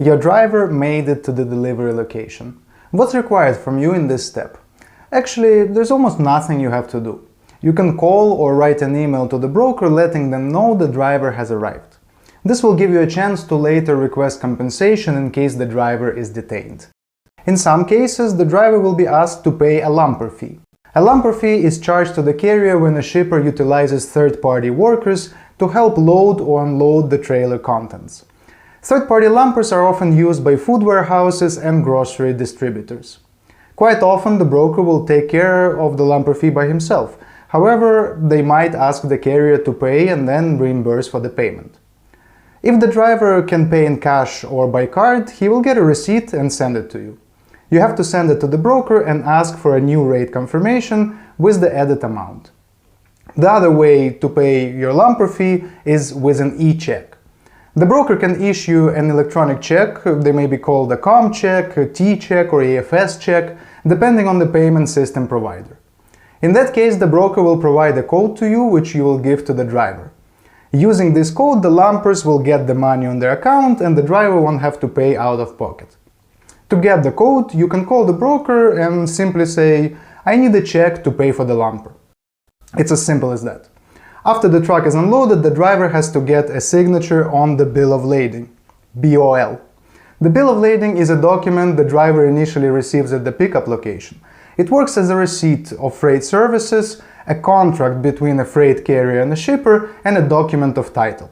Your driver made it to the delivery location. What's required from you in this step? Actually, there's almost nothing you have to do. You can call or write an email to the broker letting them know the driver has arrived. This will give you a chance to later request compensation in case the driver is detained. In some cases, the driver will be asked to pay a lumper fee. A lumper fee is charged to the carrier when a shipper utilizes third-party workers to help load or unload the trailer contents. Third-party lumpers are often used by food warehouses and grocery distributors. Quite often, the broker will take care of the lumper fee by himself. However, they might ask the carrier to pay and then reimburse for the payment. If the driver can pay in cash or by card, he will get a receipt and send it to you. You have to send it to the broker and ask for a new rate confirmation with the added amount. The other way to pay your lumper fee is with an e-check. The broker can issue an electronic check. They may be called a com check, a T-check or AFS check, depending on the payment system provider. In that case, the broker will provide a code to you, which you will give to the driver. Using this code, the lumpers will get the money on their account and the driver won't have to pay out of pocket. To get the code, you can call the broker and simply say, "I need a check to pay for the lumper." It's as simple as that. After the truck is unloaded, the driver has to get a signature on the bill of lading, BOL. The bill of lading is a document the driver initially receives at the pickup location. It works as a receipt of freight services, a contract between a freight carrier and a shipper, and a document of title.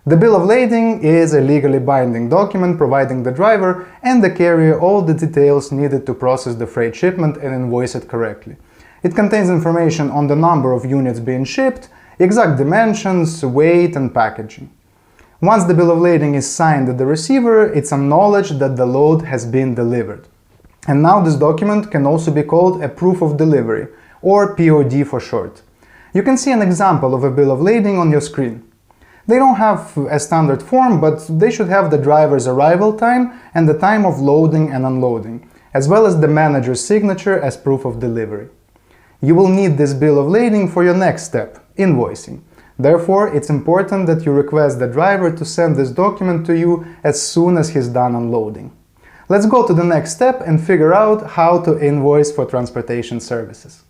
The bill of lading is a legally binding document providing the driver and the carrier all the details needed to process the freight shipment and invoice it correctly. It contains information on the number of units being shipped, exact dimensions, weight, and packaging. Once the bill of lading is signed at the receiver, it's acknowledged that the load has been delivered. And now this document can also be called a proof of delivery, or POD for short. You can see an example of a bill of lading on your screen. They don't have a standard form, but they should have the driver's arrival time and the time of loading and unloading, as well as the manager's signature as proof of delivery. You will need this bill of lading for your next step, invoicing. Therefore, it's important that you request the driver to send this document to you as soon as he's done unloading. Let's go to the next step and figure out how to invoice for transportation services.